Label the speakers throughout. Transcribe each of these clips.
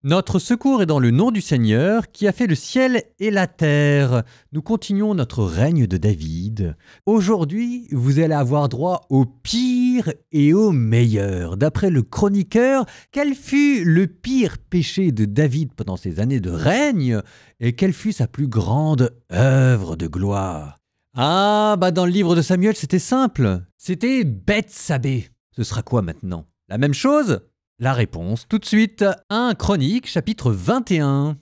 Speaker 1: Notre secours est dans le nom du Seigneur qui a fait le ciel et la terre. Nous continuons notre règne de David. Aujourd'hui, vous allez avoir droit au pire et au meilleur. D'après le chroniqueur, quel fut le pire péché de David pendant ses années de règne et quelle fut sa plus grande œuvre de gloire? Dans le livre de Samuel, c'était simple. C'était Bethsabée. Ce sera quoi maintenant? La même chose? La réponse tout de suite. 1 Chroniques, chapitre 21.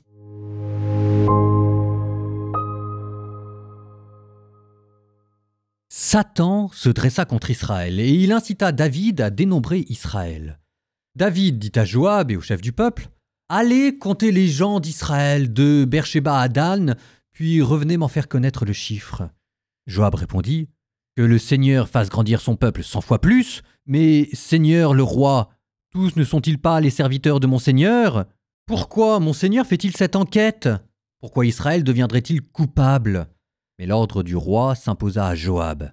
Speaker 1: Satan se dressa contre Israël et il incita David à dénombrer Israël. David dit à Joab et au chef du peuple: « Allez compter les gens d'Israël de Beersheba à Dan, puis revenez m'en faire connaître le chiffre. » Joab répondit: « Que le Seigneur fasse grandir son peuple 100 fois plus, mais Seigneur le roi, tous ne sont-ils pas les serviteurs de mon Seigneur? Pourquoi mon Seigneur fait-il cette enquête? Pourquoi Israël deviendrait-il coupable? » Mais l'ordre du roi s'imposa à Joab.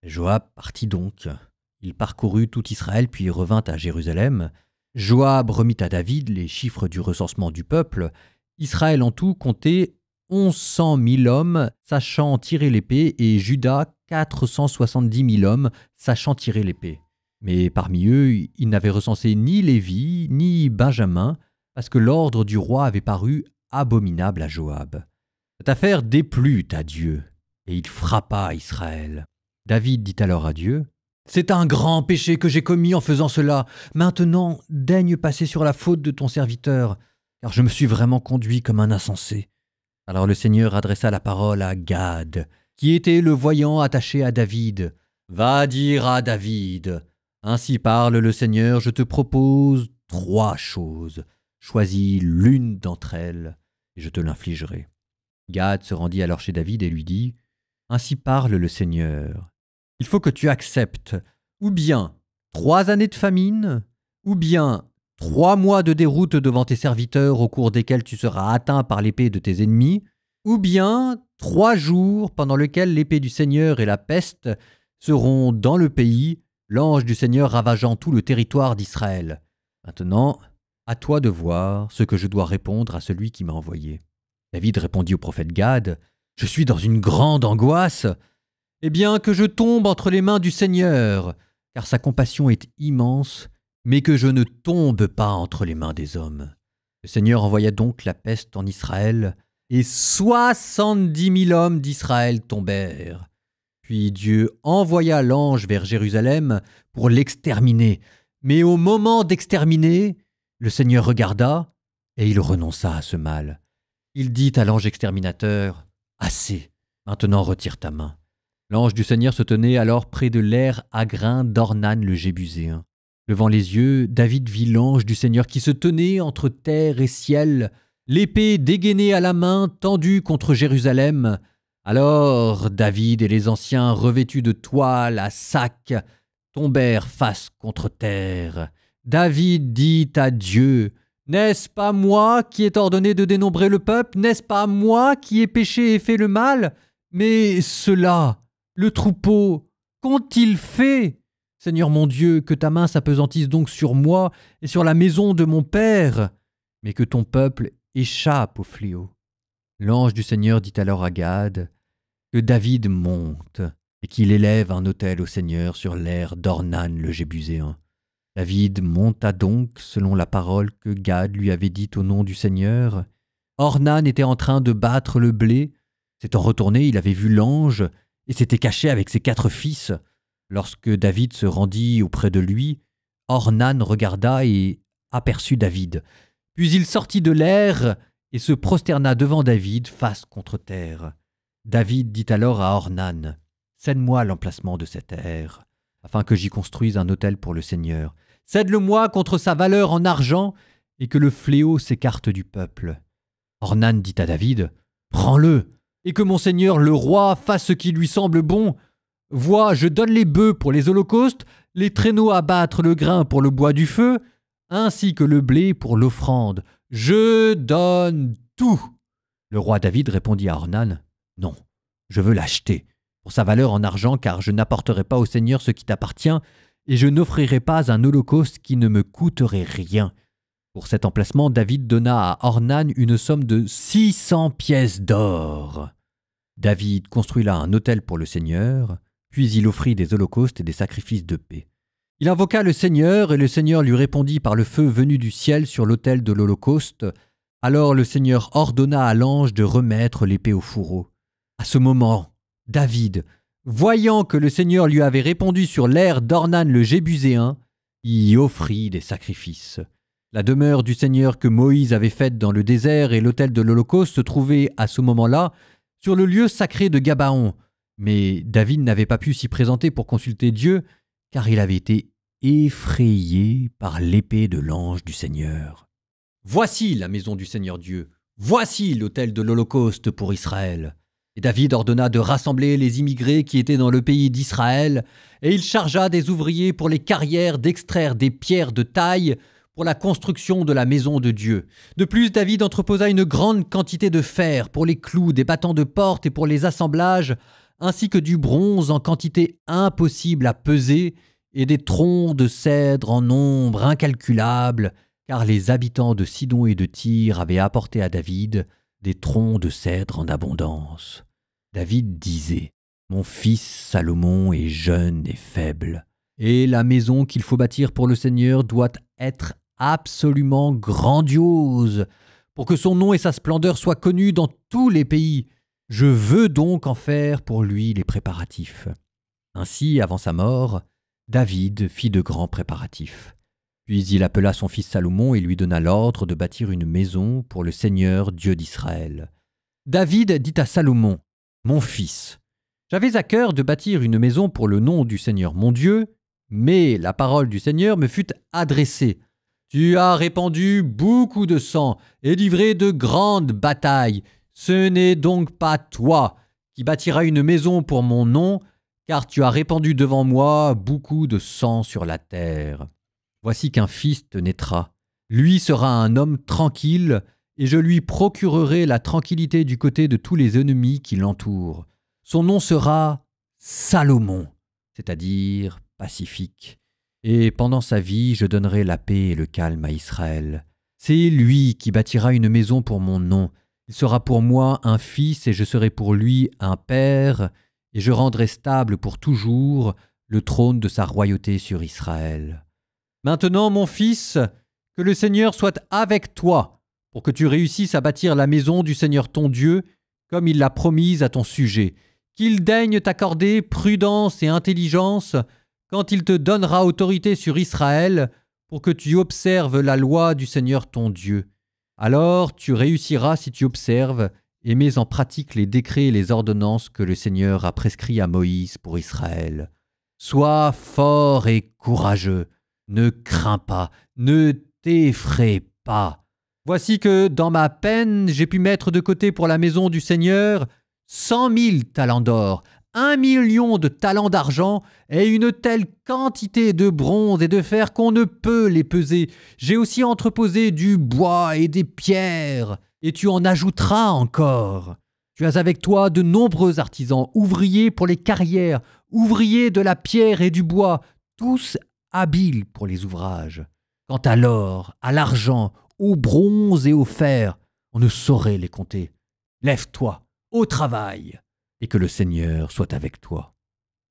Speaker 1: Joab partit donc. Il parcourut tout Israël puis revint à Jérusalem. Joab remit à David les chiffres du recensement du peuple. Israël en tout comptait 1100 000 hommes sachant tirer l'épée et Juda 470 000 hommes sachant tirer l'épée. Mais parmi eux, il n'avait recensé ni Lévi, ni Benjamin, parce que l'ordre du roi avait paru abominable à Joab. Cette affaire déplut à Dieu, et il frappa Israël. David dit alors à Dieu: « C'est un grand péché que j'ai commis en faisant cela. Maintenant, daigne passer sur la faute de ton serviteur, car je me suis vraiment conduit comme un insensé. » Alors le Seigneur adressa la parole à Gad, qui était le voyant attaché à David. « Va dire à David: ainsi parle le Seigneur, je te propose 3 choses. Choisis l'une d'entre elles, et je te l'infligerai. » Gad se rendit alors chez David et lui dit: « Ainsi parle le Seigneur. Il faut que tu acceptes ou bien 3 années de famine, ou bien 3 mois de déroute devant tes serviteurs au cours desquels tu seras atteint par l'épée de tes ennemis, ou bien 3 jours pendant lesquels l'épée du Seigneur et la peste seront dans le pays, l'ange du Seigneur ravageant tout le territoire d'Israël. Maintenant, à toi de voir ce que je dois répondre à celui qui m'a envoyé. » David répondit au prophète Gad: « Je suis dans une grande angoisse. Eh bien, que je tombe entre les mains du Seigneur, car sa compassion est immense, mais que je ne tombe pas entre les mains des hommes. » Le Seigneur envoya donc la peste en Israël, et 70 000 hommes d'Israël tombèrent. Puis Dieu envoya l'ange vers Jérusalem pour l'exterminer. Mais au moment d'exterminer, le Seigneur regarda et il renonça à ce mal. Il dit à l'ange exterminateur: « Assez, maintenant retire ta main. » L'ange du Seigneur se tenait alors près de l'aire à grains d'Ornan le Jébuséen. Levant les yeux, David vit l'ange du Seigneur qui se tenait entre terre et ciel, l'épée dégainée à la main tendue contre Jérusalem. Alors David et les anciens, revêtus de toile à sac, tombèrent face contre terre. David dit à Dieu: « N'est-ce pas moi qui ai ordonné de dénombrer le peuple? N'est-ce pas moi qui ai péché et fait le mal? Mais ceux-là, le troupeau, qu'ont-ils fait? Seigneur mon Dieu, que ta main s'apesantisse donc sur moi et sur la maison de mon père, mais que ton peuple échappe au fléau. » L'ange du Seigneur dit alors à Gad que David monte et qu'il élève un autel au Seigneur sur l'aire d'Ornan le Jébuséen. David monta donc selon la parole que Gad lui avait dite au nom du Seigneur. Ornan était en train de battre le blé. S'étant retourné, il avait vu l'ange et s'était caché avec ses 4 fils. Lorsque David se rendit auprès de lui, Ornan regarda et aperçut David. Puis il sortit de l'aire et se prosterna devant David face contre terre. David dit alors à Ornan: « Cède-moi l'emplacement de cette aire, afin que j'y construise un autel pour le Seigneur. Cède-le-moi contre sa valeur en argent, et que le fléau s'écarte du peuple. » Ornan dit à David: « Prends-le, et que mon Seigneur le roi fasse ce qui lui semble bon. Vois, je donne les bœufs pour les holocaustes, les traîneaux à battre le grain pour le bois du feu, ainsi que le blé pour l'offrande. Je donne tout. » Le roi David répondit à Ornan: « Non, je veux l'acheter pour sa valeur en argent, car je n'apporterai pas au Seigneur ce qui t'appartient, et je n'offrirai pas un holocauste qui ne me coûterait rien. Pour cet emplacement, David donna à Ornan une somme de 600 pièces d'or. David construit là un autel pour le Seigneur, puis il offrit des holocaustes et des sacrifices de paix. Il invoqua le Seigneur, et le Seigneur lui répondit par le feu venu du ciel sur l'autel de l'holocauste. Alors le Seigneur ordonna à l'ange de remettre l'épée au fourreau. À ce moment, David, voyant que le Seigneur lui avait répondu sur l'aire d'Ornan le Jébuséen, y offrit des sacrifices. La demeure du Seigneur que Moïse avait faite dans le désert et l'autel de l'Holocauste se trouvaient à ce moment-là sur le lieu sacré de Gabaon. Mais David n'avait pas pu s'y présenter pour consulter Dieu, car il avait été effrayé par l'épée de l'ange du Seigneur. Voici la maison du Seigneur Dieu, voici l'autel de l'Holocauste pour Israël. Et David ordonna de rassembler les immigrés qui étaient dans le pays d'Israël, et il chargea des ouvriers pour les carrières d'extraire des pierres de taille pour la construction de la maison de Dieu. De plus, David entreposa une grande quantité de fer pour les clous, des battants de porte et pour les assemblages, ainsi que du bronze en quantité impossible à peser, et des troncs de cèdre en nombre incalculable, car les habitants de Sidon et de Tyr avaient apporté à David des troncs de cèdre en abondance. David disait : « Mon fils Salomon est jeune et faible, et la maison qu'il faut bâtir pour le Seigneur doit être absolument grandiose, pour que son nom et sa splendeur soient connus dans tous les pays. Je veux donc en faire pour lui les préparatifs. » Ainsi, avant sa mort, David fit de grands préparatifs. Puis il appela son fils Salomon et lui donna l'ordre de bâtir une maison pour le Seigneur Dieu d'Israël. David dit à Salomon : « Mon fils, j'avais à cœur de bâtir une maison pour le nom du Seigneur mon Dieu, mais la parole du Seigneur me fut adressée. Tu as répandu beaucoup de sang et livré de grandes batailles. Ce n'est donc pas toi qui bâtiras une maison pour mon nom, car tu as répandu devant moi beaucoup de sang sur la terre. Voici qu'un fils te naîtra. Lui sera un homme tranquille, et je lui procurerai la tranquillité du côté de tous les ennemis qui l'entourent. Son nom sera Salomon, c'est-à-dire pacifique. Et pendant sa vie, je donnerai la paix et le calme à Israël. C'est lui qui bâtira une maison pour mon nom. Il sera pour moi un fils et je serai pour lui un père, et je rendrai stable pour toujours le trône de sa royauté sur Israël. Maintenant, mon fils, que le Seigneur soit avec toi, pour que tu réussisses à bâtir la maison du Seigneur ton Dieu, comme il l'a promise à ton sujet. Qu'il daigne t'accorder prudence et intelligence quand il te donnera autorité sur Israël, pour que tu observes la loi du Seigneur ton Dieu. Alors tu réussiras si tu observes et mets en pratique les décrets et les ordonnances que le Seigneur a prescrits à Moïse pour Israël. Sois fort et courageux, ne crains pas, ne t'effraie pas. Voici que dans ma peine, j'ai pu mettre de côté pour la maison du Seigneur 100 000 talents d'or, 1 million de talents d'argent et une telle quantité de bronze et de fer qu'on ne peut les peser. J'ai aussi entreposé du bois et des pierres, et tu en ajouteras encore. Tu as avec toi de nombreux artisans, ouvriers pour les carrières, ouvriers de la pierre et du bois, tous habiles pour les ouvrages. Quant à l'or, à l'argent, au bronze et au fer, on ne saurait les compter. Lève-toi, au travail, et que le Seigneur soit avec toi. »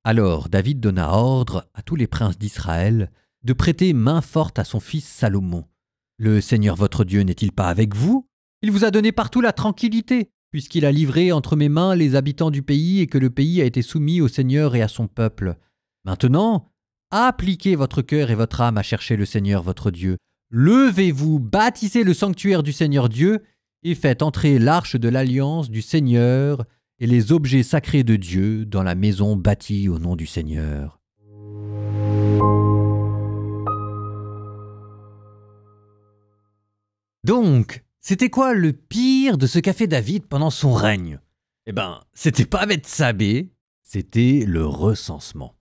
Speaker 1: Alors David donna ordre à tous les princes d'Israël de prêter main forte à son fils Salomon. « Le Seigneur votre Dieu n'est-il pas avec vous ? Il vous a donné partout la tranquillité, puisqu'il a livré entre mes mains les habitants du pays et que le pays a été soumis au Seigneur et à son peuple. Maintenant, appliquez votre cœur et votre âme à chercher le Seigneur votre Dieu. Levez-vous, bâtissez le sanctuaire du Seigneur Dieu et faites entrer l'arche de l'alliance du Seigneur et les objets sacrés de Dieu dans la maison bâtie au nom du Seigneur. » Donc, c'était quoi le pire de ce qu'a fait David pendant son règne ? Eh ben, c'était pas Bethsabée, c'était le recensement.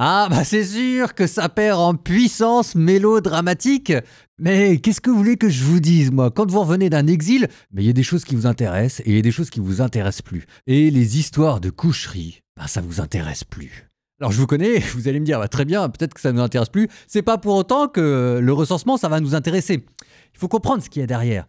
Speaker 1: Ah bah c'est sûr que ça perd en puissance mélodramatique, mais qu'est-ce que vous voulez que je vous dise moi ? Quand vous revenez d'un exil, il y a des choses qui vous intéressent et il y a des choses qui vous intéressent plus. Et les histoires de coucherie, ça vous intéresse plus. Alors je vous connais, vous allez me dire très bien, peut-être que ça ne nous intéresse plus. C'est pas pour autant que le recensement ça va nous intéresser. Il Il faut comprendre ce qu'il y a derrière.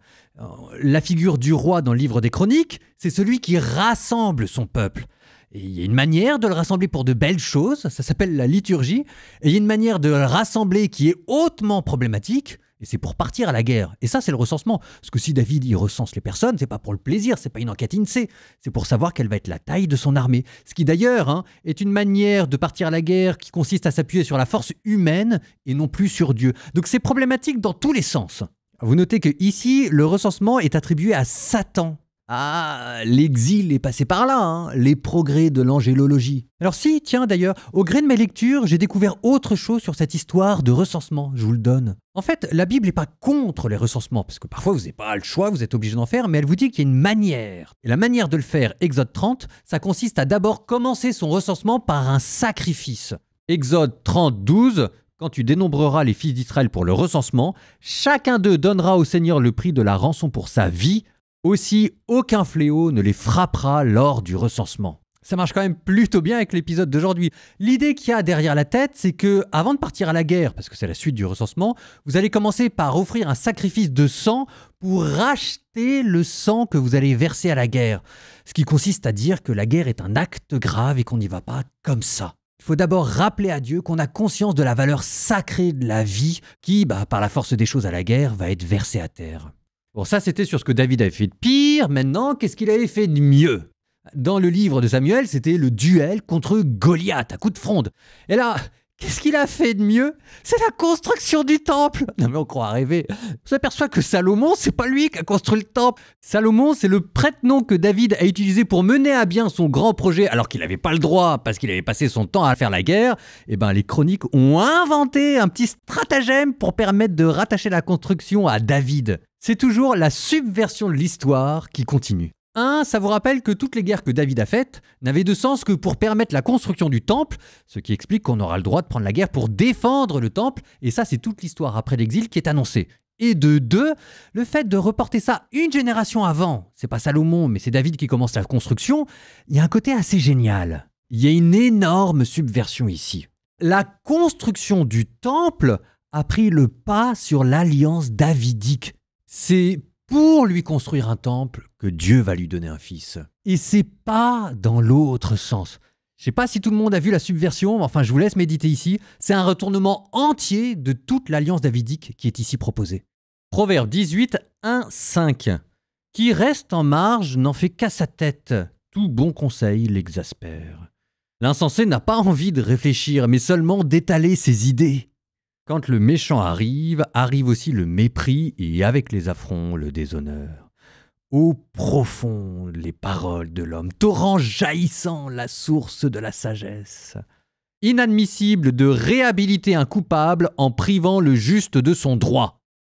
Speaker 1: La figure du roi dans le livre des Chroniques, c'est celui qui rassemble son peuple. Et il y a une manière de le rassembler pour de belles choses, ça s'appelle la liturgie, et il y a une manière de le rassembler qui est hautement problématique, et c'est pour partir à la guerre. Et ça, c'est le recensement. Parce que si David y recense les personnes, c'est pas pour le plaisir, c'est pas une enquête INSEE, c'est pour savoir quelle va être la taille de son armée. Ce qui d'ailleurs est une manière de partir à la guerre qui consiste à s'appuyer sur la force humaine et non plus sur Dieu. Donc c'est problématique dans tous les sens. Vous notez que ici, le recensement est attribué à Satan. Ah, l'exil est passé par là, les progrès de l'angélologie. Alors si, tiens d'ailleurs, au gré de mes lectures, j'ai découvert autre chose sur cette histoire de recensement, je vous le donne. En fait, la Bible n'est pas contre les recensements, parce que parfois vous n'avez pas le choix, vous êtes obligé d'en faire, mais elle vous dit qu'il y a une manière. Et la manière de le faire, Exode 30, ça consiste à d'abord commencer son recensement par un sacrifice. Exode 30, 12... Quand tu dénombreras les fils d'Israël pour le recensement, chacun d'eux donnera au Seigneur le prix de la rançon pour sa vie. Aussi, aucun fléau ne les frappera lors du recensement. Ça marche quand même plutôt bien avec l'épisode d'aujourd'hui. L'idée qu'il y a derrière la tête, c'est que avant de partir à la guerre, parce que c'est la suite du recensement, vous allez commencer par offrir un sacrifice de sang pour racheter le sang que vous allez verser à la guerre. Ce qui consiste à dire que la guerre est un acte grave et qu'on n'y va pas comme ça. Il faut d'abord rappeler à Dieu qu'on a conscience de la valeur sacrée de la vie qui, par la force des choses à la guerre, va être versée à terre. Bon, ça c'était sur ce que David avait fait de pire. Maintenant, qu'est-ce qu'il avait fait de mieux? Dans le livre de Samuel, c'était le duel contre Goliath à coups de fronde. Et là, qu'est-ce qu'il a fait de mieux? C'est la construction du temple. Non mais on croit rêver. On s'aperçoit que Salomon, c'est pas lui qui a construit le temple. Salomon, c'est le prête-nom que David a utilisé pour mener à bien son grand projet, alors qu'il n'avait pas le droit, parce qu'il avait passé son temps à faire la guerre. Et les chroniques ont inventé un petit stratagème pour permettre de rattacher la construction à David. C'est toujours la subversion de l'histoire qui continue. Ça vous rappelle que toutes les guerres que David a faites n'avaient de sens que pour permettre la construction du temple, ce qui explique qu'on aura le droit de prendre la guerre pour défendre le temple, et ça c'est toute l'histoire après l'exil qui est annoncée. Et de deux, le fait de reporter ça une génération avant, c'est pas Salomon mais c'est David qui commence la construction, il y a un côté assez génial. Il y a une énorme subversion ici. La construction du temple a pris le pas sur l'alliance davidique. C'est pour lui construire un temple que Dieu va lui donner un fils. Et c'est pas dans l'autre sens. Je sais pas si tout le monde a vu la subversion, mais enfin je vous laisse méditer ici. C'est un retournement entier de toute l'alliance davidique qui est ici proposée. Proverbe 18, 1, 5. Qui reste en marge n'en fait qu'à sa tête. Tout bon conseil l'exaspère. L'insensé n'a pas envie de réfléchir, mais seulement d'étaler ses idées. Quand le méchant arrive, arrive aussi le mépris et avec les affronts, le déshonneur. Ô profondes les paroles de l'homme, torrent jaillissant la source de la sagesse. Inadmissible de réhabiliter un coupable en privant le juste de son droit.